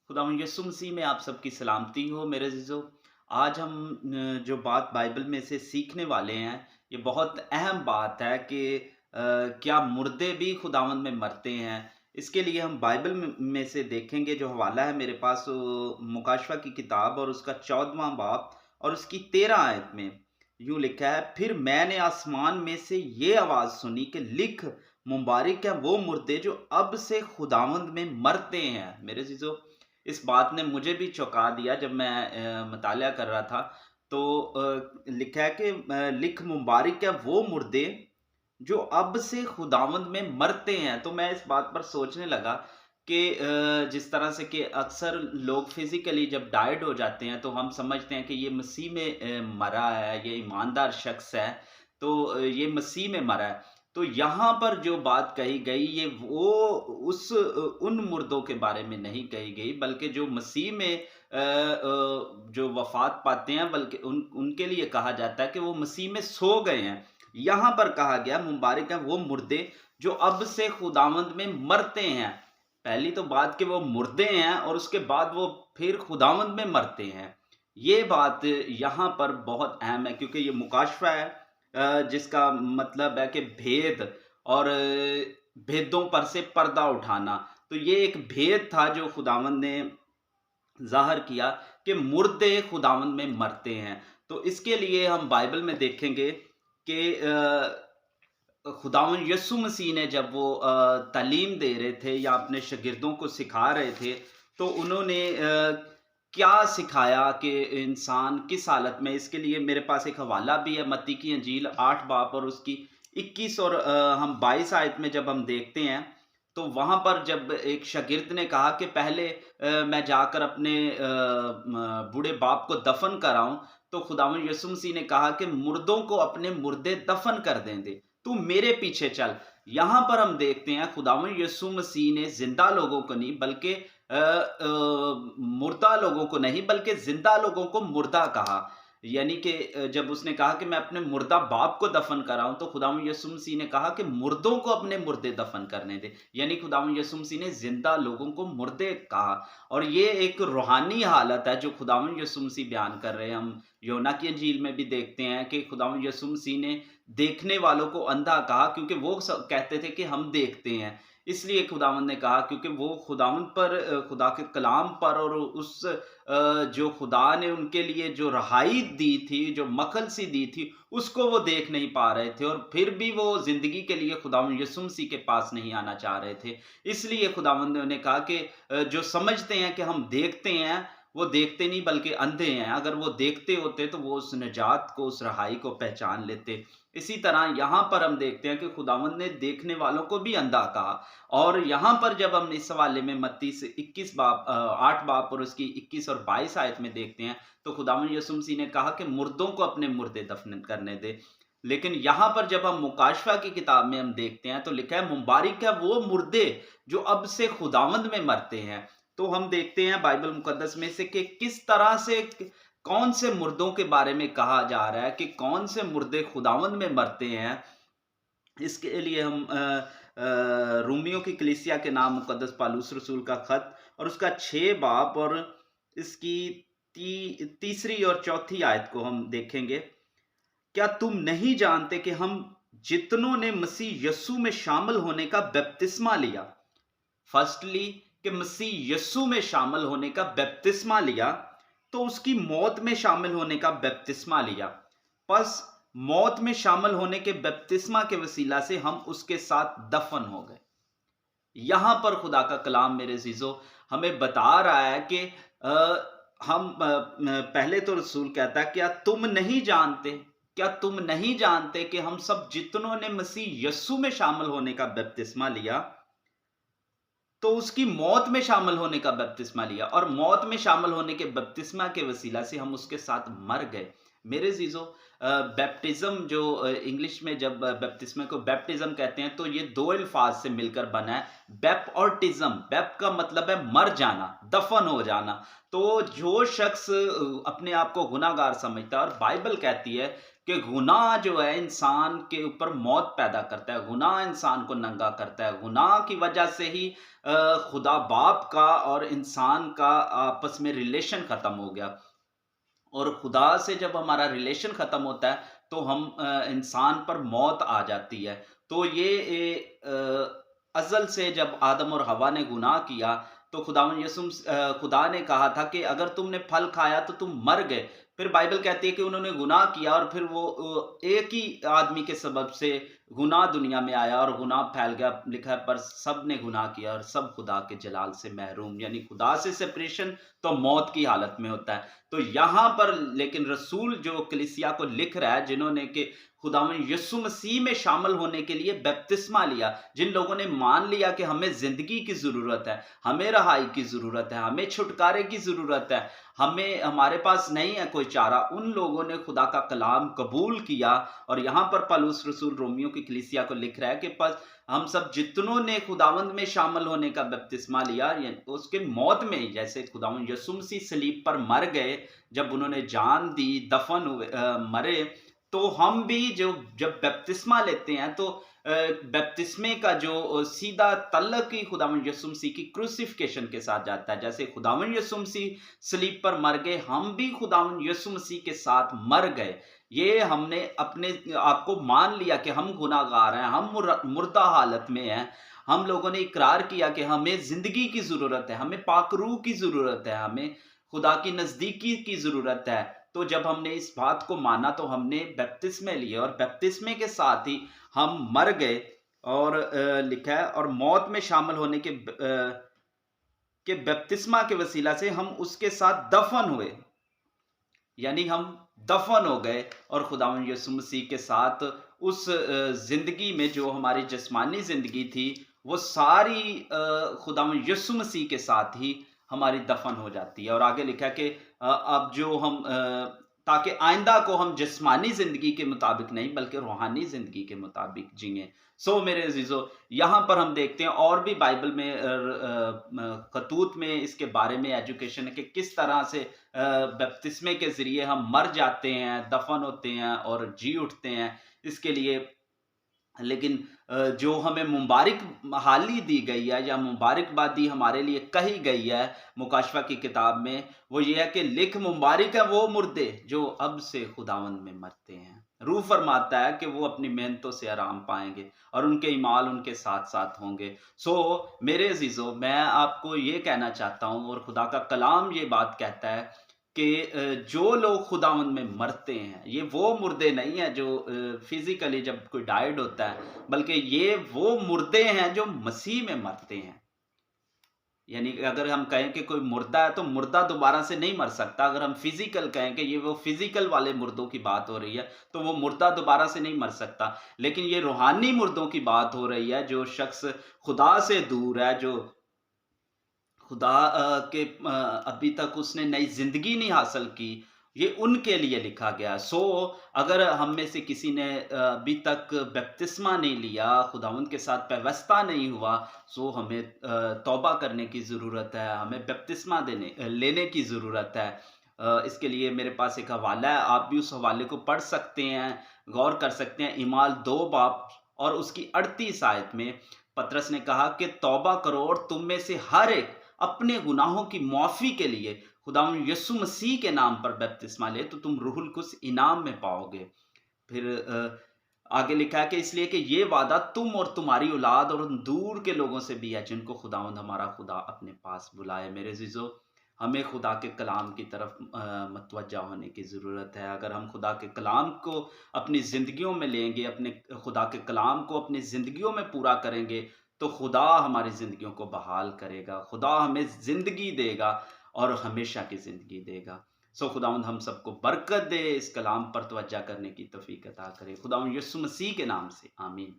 खुदावंद यीशु मसीह में आप सबकी सलामती हो मेरे अज़ीज़ों। आज हम जो बात बाइबल में से सीखने वाले हैं, ये बहुत अहम बात है कि क्या मुर्दे भी खुदावंद में मरते हैं? इसके लिए हम बाइबल में से देखेंगे। जो हवाला है मेरे पास मुकाशवा की किताब और उसका 14वां बाब और उसकी 13 आयत में यूँ लिखा है, फिर मैंने आसमान में से ये आवाज़ सुनी कि लिख, मुबारक है वो मुर्दे जो अब से खुदावंद में मरते हैं। मेरे अज़ीज़ों, इस बात ने मुझे भी चौंका दिया जब मैं मताला कर रहा था। तो लिखा है कि लिख, मुबारक है वो मुर्दे जो अब से खुदावंद में मरते हैं। तो मैं इस बात पर सोचने लगा कि जिस तरह से कि अक्सर लोग फिज़िकली जब डाइड हो जाते हैं तो हम समझते हैं कि ये मसीह में मरा है, ये ईमानदार शख्स है, तो ये मसीह में मरा है। तो यहाँ पर जो बात कही गई, ये वो उन मुर्दों के बारे में नहीं कही गई, बल्कि जो मसीह में जो वफ़ात पाते हैं, बल्कि उनके लिए कहा जाता है कि वो मसीह में सो गए हैं। यहाँ पर कहा गया, मुबारक है वो मुर्दे जो अब से खुदावंद में मरते हैं। पहली तो बात कि वो मुर्दे हैं और उसके बाद वो फिर खुदावंद में मरते हैं। ये बात यहाँ पर बहुत अहम है, क्योंकि ये मुकाशवा है जिसका मतलब है कि भेद और भेदों पर से पर्दा उठाना। तो ये एक भेद था जो खुदावंद ने ज़ाहिर किया कि मुर्दे खुदावंद में मरते हैं। तो इसके लिए हम बाइबल में देखेंगे कि खुदावंद यीशु मसीह ने जब वो तालीम दे रहे थे या अपने शागिर्दों को सिखा रहे थे, तो उन्होंने क्या सिखाया कि इंसान किस हालत में। इसके लिए मेरे पास एक हवाला भी है, मत्ती की इंजील 8 बाब और उसकी 21 और हम 22 आयत में जब हम देखते हैं, तो वहाँ पर जब एक शागिर्द ने कहा कि पहले मैं जाकर अपने बूढ़े बाप को दफन कराऊं, तो खुदावंद यीशु मसीह ने कहा कि मुर्दों को अपने मुर्दे दफन कर दें दे, तू मेरे पीछे चल। यहाँ पर हम देखते हैं खुदावंद यीशु मसीह ने जिंदा लोगों को नहीं, बल्कि मुर्दा लोगों को नहीं, बल्कि जिंदा लोगों को मुर्दा कहा। यानी कि जब उसने कहा कि मैं अपने मुर्दा बाप को दफन कराऊं, तो खुदावंद यीशु मसीह ने कहा कि मुर्दों को अपने मुर्दे दफन करने दे। यानी खुदावंद यीशु मसीह ने जिंदा लोगों को मुर्दे कहा। और ये एक रूहानी हालत है जो खुदावंद यीशु मसीह बयान कर रहे हैं। हम योना की इंजील में भी देखते हैं कि खुदावंद यीशु मसीह ने देखने वालों को अंधा कहा, क्योंकि वो कहते थे कि हम देखते हैं। इसलिए खुदावंद ने कहा, क्योंकि वो खुदावंद पर खुदा के कलाम पर और उस जो खुदा ने उनके लिए जो रहाई दी थी, जो मखल सी दी थी, उसको वो देख नहीं पा रहे थे, और फिर भी वो जिंदगी के लिए खुदावंद यीशु मसीह के पास नहीं आना चाह रहे थे। इसलिए खुदावंद ने कहा कि जो समझते हैं कि हम देखते हैं, वो देखते नहीं बल्कि अंधे हैं। अगर वो देखते होते तो वो उस निजात को, उस रहाई को पहचान लेते। इसी तरह यहाँ पर हम देखते हैं कि खुदावंद ने देखने वालों को भी अंधा कहा। और यहाँ पर जब हम इस हवाले में मत्ती से 21 बाब 8 बाब और उसकी 21 और 22 आयत में देखते हैं, तो खुदावंद यीशु मसीह ने कहा कि मुर्दों को अपने मुर्दे दफन करने दे। लेकिन यहाँ पर जब हम मुकाशवा की किताब में हम देखते हैं, तो लिखा है, मुबारक है वो मुर्दे जो अब से खुदावंद में मरते हैं। तो हम देखते हैं बाइबल मुकद्दस में से कि किस तरह से, कौन से मुर्दों के बारे में कहा जा रहा है कि कौन से मुर्दे खुदावंद में मरते हैं। इसके लिए हम रोमियो की कलीसिया के नाम मुकद्दस पालूस रसूल का खत और उसका 6 बाब और इसकी तीसरी और चौथी आयत को हम देखेंगे। क्या तुम नहीं जानते कि हम जितनों ने मसीह यस्सु में शामिल होने का बपतिस्मा लिया, फर्स्टली कि मसीह यस्सु में शामिल होने का बपतिस्मा लिया, तो उसकी मौत में शामिल होने का बपतिस्मा लिया। बस मौत में शामिल होने के बपतिस्मा के वसीला से हम उसके साथ दफन हो गए। यहां पर खुदा का कलाम मेरे अजीजों हमें बता रहा है कि पहले तो रसूल कहता है, क्या तुम नहीं जानते, क्या तुम नहीं जानते कि हम सब जितनों ने मसीह यस्सु में शामिल होने का बपतिस्मा लिया, तो उसकी मौत में शामिल होने का बपतिस्मा लिया, और मौत में शामिल होने के बपतिस्मा के वसीला से हम उसके साथ मर गए। मेरे अज़ीज़ों, बैप्टिज़्म जो इंग्लिश में जब बपतिस्मे को बैप्टिज़्म कहते हैं तो ये 2 अल्फ़ाज़ से मिलकर बना है। बैप और टिज़्म, बैप का मतलब है मर जाना, दफ़न हो जाना। तो जो शख़्स अपने आप को गुनहगार समझता है, और बाइबल कहती है कि गुनाह जो है इंसान के ऊपर मौत पैदा करता है, गुनाह इंसान को नंगा करता है। गुनाह की वजह से ही खुदा बाप का और इंसान का आपस में रिलेशन ख़त्म हो गया। और खुदा से जब हमारा रिलेशन ख़त्म होता है तो हम इंसान पर मौत आ जाती है। तो ये अज़ल से जब आदम और हवा ने गुनाह किया तो खुदा ने कहा था कि अगर तुमने फल खाया तो तुम मर गए। फिर बाइबल कहती है कि उन्होंने गुनाह किया और फिर वो एक ही आदमी के सबब से गुनाह दुनिया में आया और गुनाह फैल गया। लिखा है पर सब ने गुनाह किया और सब खुदा के जलाल से महरूम, यानी खुदा से सेपरेशन तो मौत की हालत में होता है। तो यहाँ पर लेकिन रसूल जो कलीसिया को लिख रहा है, जिन्होंने कि खुदावंद यीशु मसीह में शामिल होने के लिए बपतिस्मा लिया, जिन लोगों ने मान लिया कि हमें ज़िंदगी की ज़रूरत है, हमें रहाई की ज़रूरत है, हमें छुटकारे की ज़रूरत है, हमारे पास नहीं है कोई चारा, उन लोगों ने खुदा का कलाम कबूल किया। और यहाँ पर पौलुस रसूल रोमियो की कलीसिया को लिख रहा है कि बस हम सब जितनों ने खुदावंद में शामिल होने का बपतिस्मा लिया, उसके मौत में, जैसे खुदावंद यीशु मसीह सलीब पर मर गए, जब उन्होंने जान दी, दफन हुए, मरे, तो हम भी जो जब बपतिस्मा लेते हैं तो बपतिस्मे का जो सीधा तल्लक ही खुदावंद यीशु मसीह की क्रूसिफिकेशन के साथ जाता है। जैसे खुदावंद यीशु मसीह सलीब पर मर गए, हम भी खुदावंद यीशु मसीह के साथ मर गए। ये हमने अपने आप को मान लिया कि हम गुनाहगार हैं, हम मुर्दा हालत में हैं। हम लोगों ने इकरार किया कि हमें ज़िंदगी की ज़रूरत है, हमें पाक रूह की ज़रूरत है, हमें खुदा की नज़दीकी की ज़रूरत है। तो जब हमने इस बात को माना तो हमने बपतिस्मे लिए और बपतिस्मे के साथ ही हम मर गए। और लिखा है और मौत में शामिल होने के बपतिस्मा के वसीला से हम उसके साथ दफन हुए, यानी हम दफन हो गए और खुदावंद यीशु मसीह के साथ उस जिंदगी में, जो हमारी जिस्मानी जिंदगी थी, वो सारी खुदावंद यीशु मसीह के साथ ही हमारी दफन हो जाती है। और आगे लिखा कि अब जो हम ताकि आइंदा को हम जिस्मानी जिंदगी के मुताबिक नहीं बल्कि रूहानी जिंदगी के मुताबिक जिए। सो मेरे अजीजों, यहाँ पर हम देखते हैं और भी बाइबल में खतूत में इसके बारे में एजुकेशन है कि किस तरह से बपतिस्मे के ज़रिए हम मर जाते हैं, दफन होते हैं और जी उठते हैं। इसके लिए लेकिन जो हमें मुबारक हाली दी गई है या मुबारकबादी हमारे लिए कही गई है मुकाशवा की किताब में, वो ये है कि लिख मुबारक है वो मुर्दे जो अब से खुदावंद में मरते हैं। रूह फरमाता है कि वो अपनी मेहनतों से आराम पाएंगे और उनके ईमाल उनके साथ साथ होंगे। सो मेरे अजीजों, मैं आपको ये कहना चाहता हूँ और खुदा का कलाम ये बात कहता है कि जो लोग खुदावंद में मरते हैं, ये वो मुर्दे नहीं है जो फिजिकली जब कोई डाइड होता है, बल्कि ये वो मुर्दे हैं जो मसीह में मरते हैं। यानी अगर हम कहें कि कोई मुर्दा है तो मुर्दा दोबारा से नहीं मर सकता। अगर हम फिजिकल कहें कि ये वो फिजिकल वाले मुर्दों की बात हो रही है तो वो मुर्दा दोबारा से नहीं मर सकता। लेकिन ये रूहानी मुर्दों की बात हो रही है, जो शख्स खुदा से दूर है, जो खुदा के अभी तक उसने नई ज़िंदगी नहीं हासिल की, ये उनके लिए लिखा गया। सो अगर हम में से किसी ने अभी तक बपतिस्मा नहीं लिया, खुदावंद के साथ पैवस्ता नहीं हुआ, सो हमें तौबा करने की ज़रूरत है, हमें बपतिस्मा लेने की ज़रूरत है। इसके लिए मेरे पास एक हवाला है, आप भी उस हवाले को पढ़ सकते हैं, गौर कर सकते हैं। ईमाल 2 बाब और उसकी 38 आयत में पतरस ने कहा कि तौबा करो और तुम में से हर एक अपने गुनाहों की माफ़ी के लिए खुदावंद यीशु मसीह के नाम पर बपतिस्मा ले तो तुम रूहुल कुद्स इनाम में पाओगे। फिर आगे लिखा है कि इसलिए कि ये वादा तुम और तुम्हारी औलाद और उन दूर के लोगों से भी है जिनको खुदावंद हमारा खुदा अपने पास बुलाए। मेरे अज़ीज़ों, हमें खुदा के कलाम की तरफ मतवज्जा होने की ज़रूरत है। अगर हम खुदा के कलाम को अपनी ज़िंदगियों में लेंगे, अपने खुदा के कलाम को अपनी ज़िंदगियों में पूरा करेंगे, तो खुदा हमारी ज़िंदगियों को बहाल करेगा। खुदा हमें ज़िंदगी देगा और हमेशा की ज़िंदगी देगा। सो खुदावंद हम सबको बरकत दे, इस कलाम पर तवज्जो करने की तौफीक अता करे। खुदावंद यीशु मसीह के नाम से आमीन।